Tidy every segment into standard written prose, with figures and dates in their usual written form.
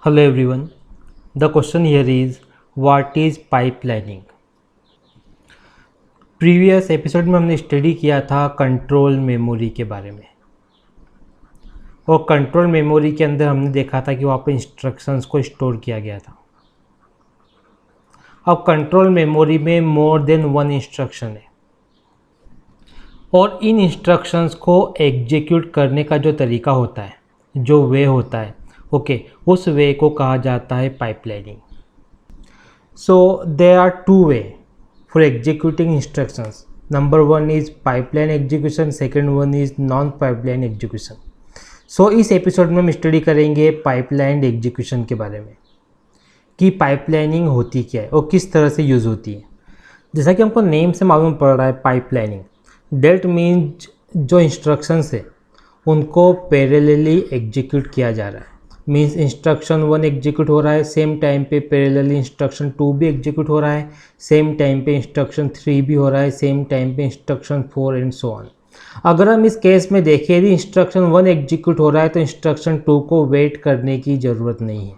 Hello everyone. The question here is what is pipelining? Previous episode में हमने study किया था कंट्रोल मेमोरी के बारे में और कंट्रोल मेमोरी के अंदर हमने देखा था कि वहाँ पे इंस्ट्रक्शंस को स्टोर किया गया था। अब कंट्रोल मेमोरी में मोर देन वन इंस्ट्रक्शन है और इन इंस्ट्रक्शंस को एग्जीक्यूट करने का जो तरीका होता है, जो वे होता है, उस वे को कहा जाता है pipelining. So there are two ways for executing instructions. Number one is pipeline execution, second one is non-pipeline execution. So इस एपिसोड में हम स्टडी करेंगे पाइपलाइन एग्जीक्यूशन के बारे में कि पाइपलाइनिंग होती क्या है और किस तरह से यूज़ होती है। जैसा कि हमको नेम से मालूम पड़ रहा है, पाइपलाइनिंग डेट मीन्स जो इंस्ट्रक्शंस है उनको पैरेलली एग्जीक्यूट किया जा रहा है। मीन्स इंस्ट्रक्शन 1 एग्जीक्यूट हो रहा है, सेम टाइम पे पैरेलली इंस्ट्रक्शन 2 भी एग्जीक्यूट हो रहा है, सेम टाइम पे इंस्ट्रक्शन 3 भी हो रहा है, सेम टाइम पे इंस्ट्रक्शन 4 एंड सो ऑन। अगर हम इस केस में देखें, यदि इंस्ट्रक्शन 1 एग्जीक्यूट हो रहा है तो इंस्ट्रक्शन 2 को वेट करने की ज़रूरत नहीं है।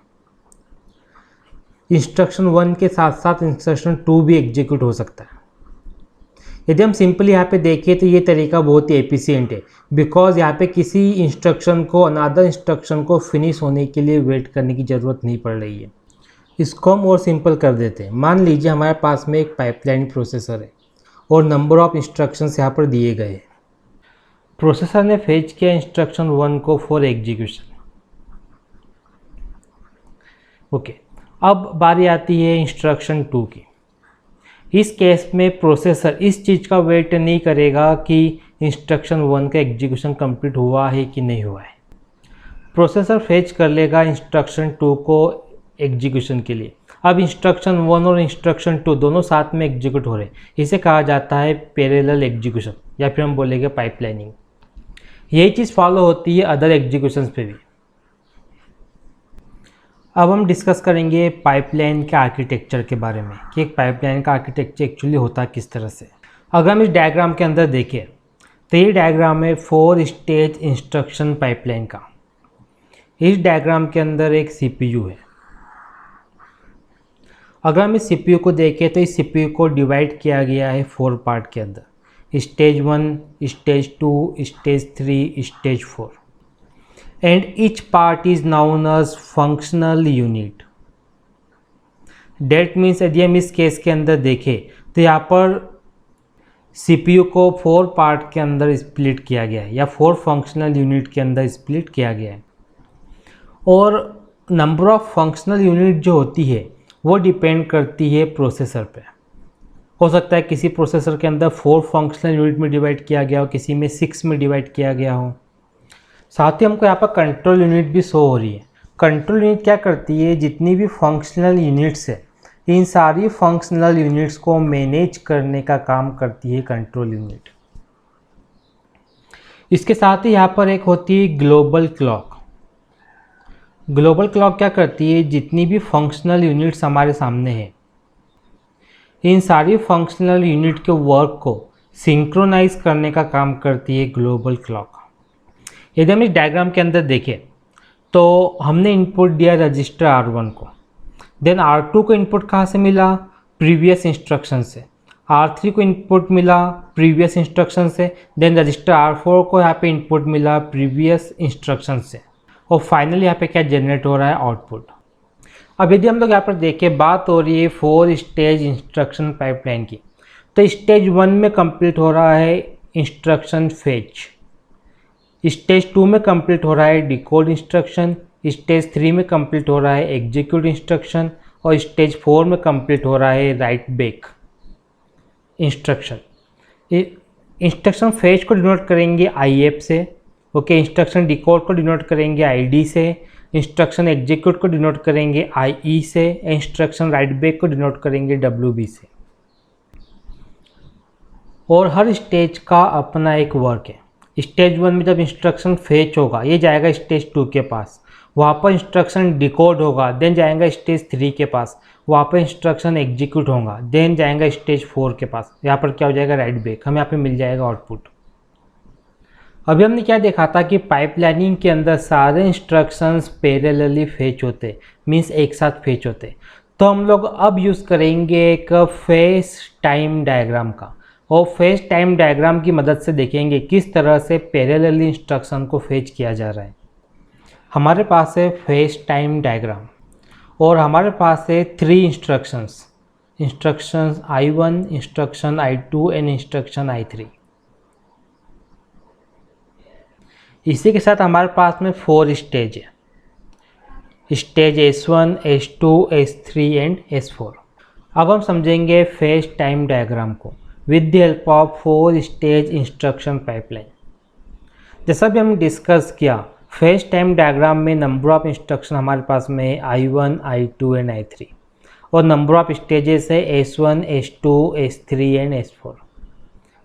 इंस्ट्रक्शन 1 के साथ साथ इंस्ट्रक्शन 2 भी एग्जीक्यूट हो सकता है। यदि हम सिंपली यहाँ पे देखें तो ये तरीका बहुत ही एफिशिएंट है, बिकॉज यहाँ पे किसी इंस्ट्रक्शन को अनदर इंस्ट्रक्शन को फिनिश होने के लिए वेट करने की ज़रूरत नहीं पड़ रही है। इसको हम और सिंपल कर देते हैं। मान लीजिए हमारे पास में एक पाइपलाइन प्रोसेसर है और नंबर ऑफ इंस्ट्रक्शंस यहाँ पर दिए गए हैं। प्रोसेसर ने फेच किया इंस्ट्रक्शन 1 को फॉर एग्जीक्यूशन। अब बारी आती है इंस्ट्रक्शन 2 की। इस केस में प्रोसेसर इस चीज़ का वेट नहीं करेगा कि इंस्ट्रक्शन 1 का एग्जीक्यूशन कंप्लीट हुआ है कि नहीं हुआ है। प्रोसेसर फेच कर लेगा इंस्ट्रक्शन 2 को एग्जीक्यूशन के लिए। अब इंस्ट्रक्शन 1 और इंस्ट्रक्शन 2 दोनों साथ में एग्जीक्यूट हो रहे हैं, इसे कहा जाता है पैरेलल एग्जीक्यूशन या फिर हम बोलेंगे पाइपलाइनिंग। यही चीज़ फॉलो होती है अदर एग्जीक्यूशंस पे भी। अब हम डिस्कस करेंगे पाइपलाइन के आर्किटेक्चर के बारे में कि एक पाइपलाइन का आर्किटेक्चर एक्चुअली होता किस तरह से। अगर हम इस डायग्राम के अंदर देखें तो ये डायग्राम है 4 स्टेज इंस्ट्रक्शन पाइपलाइन का। इस डायग्राम के अंदर एक सीपीयू है। अगर हम इस सीपीयू को देखें तो इस सीपीयू को डिवाइड किया गया है 4 पार्ट के अंदर, stage 1, stage 2, stage 3, stage 4, and each part is known as functional unit. That means यदि हम इस केस के अंदर देखें तो यहाँ पर CPU को 4 पार्ट के अंदर स्प्लिट किया गया है या 4 फंक्शनल यूनिट के अंदर स्प्लिट किया गया है और नंबर ऑफ फंक्शनल यूनिट जो होती है वो डिपेंड करती है प्रोसेसर पे। हो सकता है किसी प्रोसेसर के अंदर 4 फंक्शनल यूनिट में डिवाइड किया गया हो, किसी में 6 में डिवाइड किया गया हो। साथ ही हमको यहाँ पर कंट्रोल यूनिट भी शो हो रही है। कंट्रोल यूनिट क्या करती है, जितनी भी फंक्शनल यूनिट्स है इन सारी फंक्शनल यूनिट्स को मैनेज करने का काम करती है कंट्रोल यूनिट। इसके साथ ही यहाँ पर एक होती है ग्लोबल क्लॉक। ग्लोबल क्लॉक क्या करती है, जितनी भी फंक्शनल यूनिट्स हमारे सामने हैं इन सारी फंक्शनल यूनिट के वर्क को सिंक्रोनाइज करने का काम करती है ग्लोबल क्लॉक। यदि हम इस डायग्राम के अंदर देखें तो हमने इनपुट दिया रजिस्टर R1 को, देन R2 को इनपुट कहाँ से मिला, प्रीवियस इंस्ट्रक्शन से, R3 को इनपुट मिला प्रीवियस इंस्ट्रक्शन से, देन रजिस्टर R4 को यहाँ पे इनपुट मिला प्रीवियस इंस्ट्रक्शन से और फाइनली यहाँ पे क्या जनरेट हो रहा है, आउटपुट। अब यदि हम लोग यहाँ पर देखें, बात हो रही है 4 स्टेज इंस्ट्रक्शन पाइपलाइन की, तो स्टेज 1 में कंप्लीट हो रहा है इंस्ट्रक्शन फेच, स्टेज 2 में कंप्लीट हो रहा है डिकोड इंस्ट्रक्शन, स्टेज 3 में कंप्लीट हो रहा है एग्जीक्यूट इंस्ट्रक्शन और स्टेज 4 में कंप्लीट हो रहा है right back instruction. Instruction fetch को डिनोट करेंगे IF से, इंस्ट्रक्शन डिकोड को डिनोट करेंगे ID से, इंस्ट्रक्शन एग्जीक्यूट को डिनोट करेंगे IE से, इंस्ट्रक्शन राइट बैक को डिनोट करेंगे WB से। और हर स्टेज का अपना एक वर्क है। स्टेज 1 में जब इंस्ट्रक्शन फेच होगा ये जाएगा स्टेज 2 के पास, वहाँ पर इंस्ट्रक्शन डिकोड होगा, देन जाएगा स्टेज 3 के पास, वहाँ पर इंस्ट्रक्शन एग्जीक्यूट होगा, देन जाएगा स्टेज 4 के पास। यहाँ पर क्या हो जाएगा, राइट बैक, हमें यहाँ पे मिल जाएगा आउटपुट। अभी हमने क्या देखा था कि पाइपलाइनिंग के अंदर सारे इंस्ट्रक्शंस पैरेलली फेच होते, मीन्स एक साथ फेच होते। तो हम लोग अब यूज़ करेंगे एक फेच टाइम डायग्राम का, और फेच टाइम डायग्राम की मदद से देखेंगे किस तरह से पैरेलली इंस्ट्रक्शन को फेच किया जा रहा है। हमारे पास है फेच टाइम डायग्राम और हमारे पास है 3 instructions I1, instruction I2 and instruction I3। इसी के साथ हमारे पास में 4 स्टेज है, stage S1, S2, S3 and S4। अब हम समझेंगे फेच टाइम डायग्राम को with the help of 4 stage instruction pipeline. जैसा भी हम डिस्कस किया, फेच टाइम डायग्राम में नंबर ऑफ इंस्ट्रक्शन हमारे पास में है I1, I2 एंड I3, और नंबर ऑफ स्टेजेस है S1, S2, S3 and S4।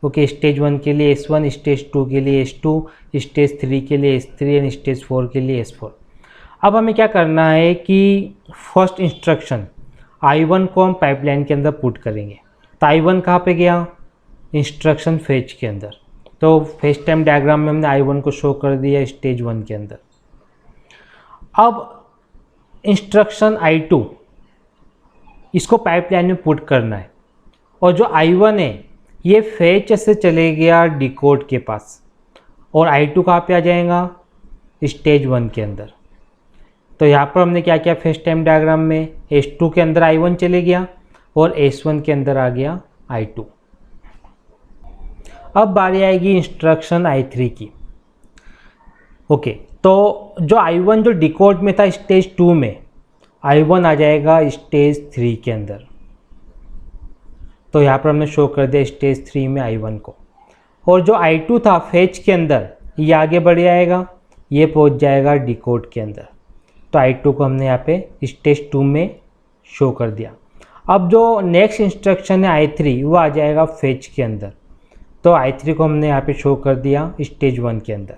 Okay, stage 1 के लिए S1, स्टेज 2 के लिए S2, स्टेज 3 के लिए S3 एंड स्टेज 4 के लिए S4। अब हमें क्या करना है कि फर्स्ट इंस्ट्रक्शन I1 को हम पाइपलाइन के अंदर पुट करेंगे। तो I1 कहाँ पे गया? इंस्ट्रक्शन फेच के अंदर। तो फेच टाइम डायग्राम में हमने I1 को शो कर दिया स्टेज 1 के अंदर। अब इंस्ट्रक्शन I2 इसको पाइपलाइन में पुट करना है, और जो I1 है ये फेच से चले गया डिकोड के पास, और I2 कहाँ पे आ जाएगा? स्टेज 1 के अंदर। तो यहाँ पर हमने क्या किया फेच टाइम डायग्राम में, S2 के अंदर I1 चले गया और S1 के अंदर आ गया I2। अब बारी आएगी इंस्ट्रक्शन I3 की। ओके, तो जो I1 जो डिकोड में था स्टेज 2 में, I1 आ जाएगा स्टेज 3 के अंदर। तो यहाँ पर हमने शो कर दिया स्टेज 3 में I1 को, और जो I2 था फेच के अंदर ये आगे बढ़ जाएगा, ये पहुँच जाएगा डिकोड के अंदर। तो I2 को हमने यहाँ पे स्टेज 2 में शो कर दिया। अब जो नेक्स्ट इंस्ट्रक्शन है I3 वो आ जाएगा फेच के अंदर। तो I3 को हमने यहाँ पे शो कर दिया स्टेज 1 के अंदर।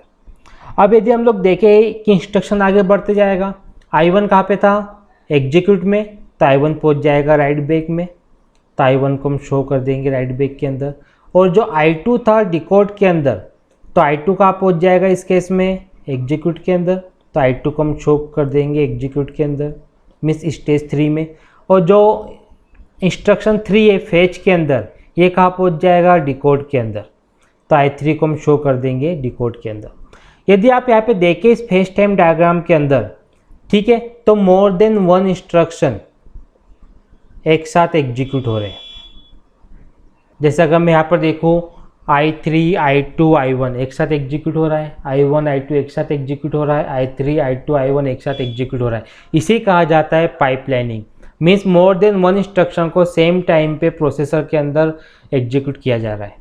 अब यदि हम लोग देखें कि इंस्ट्रक्शन आगे बढ़ते जाएगा, I1 कहाँ पे था? एग्जीक्यूट में। तो I1 पहुँच जाएगा राइट बैक में। तो I1 को हम शो कर देंगे राइट बैक के अंदर। और जो I2 था डिकोड के अंदर, तो I2 कहाँ पहुँच जाएगा इस केस में? एग्जीक्यूट के अंदर। तो I2 को हम शो कर देंगे एग्जीक्यूट के अंदर, मीन्स स्टेज 3 में। और जो इंस्ट्रक्शन 3 है फेच के अंदर, ये कहाँ पहुँच जाएगा? डिकोड के अंदर। तो I3 को हम शो कर देंगे डिकोड के अंदर। यदि आप यहाँ पे देखें इस फेच टाइम डायग्राम के अंदर, ठीक है, तो मोर देन 1 इंस्ट्रक्शन एक साथ एग्जीक्यूट हो रहे हैं। जैसे अगर मैं यहाँ पर देखूँ I3, I2, I1 एक साथ एग्जीक्यूट हो रहा है, I1, I2 एक साथ एग्जीक्यूट हो रहा है, I3, I2, I1 एक साथ एग्जीक्यूट हो रहा है। इसे कहा जाता है pipelining, means more than 1 instruction को सेम टाइम पे प्रोसेसर के अंदर एग्जीक्यूट किया जा रहा है।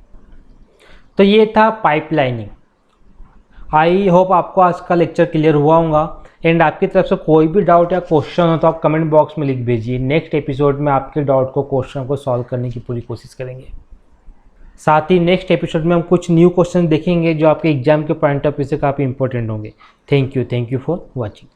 तो ये था पाइपलाइनिंग। आई होप आपको आज का लेक्चर क्लियर हुआ होगा, एंड आपकी तरफ से कोई भी डाउट या क्वेश्चन हो तो आप कमेंट बॉक्स में लिख भेजिए। नेक्स्ट एपिसोड में आपके डाउट को, क्वेश्चन को सॉल्व करने की पूरी कोशिश करेंगे। साथ ही नेक्स्ट एपिसोड में हम कुछ न्यू क्वेश्चन देखेंगे जो आपके एग्जाम के पॉइंट ऑफ व्यू से काफ़ी इंपॉर्टेंट होंगे। Thank you for watching.